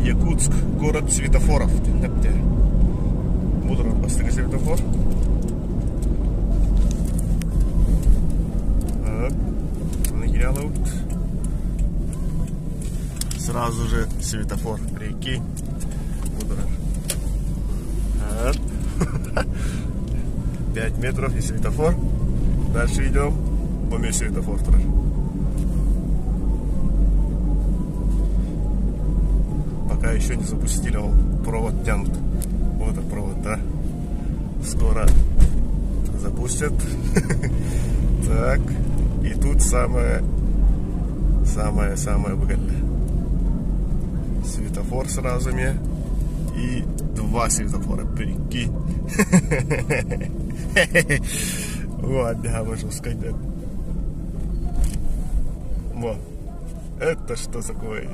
Якутск, город светофоров. Мудро постиг светофор. Сразу же светофор. Прикинь. Мудро. 5 метров и светофор. Дальше идем. Помимо светофор тоже. Пока еще не запустили, он провод тянут. Вот этот провод, да. Скоро запустят. Так. И тут самое выгодное. Светофор сразу мне. И 2 светофора. Прикинь. Вот, да, можно сказать. Вот. Это что такое?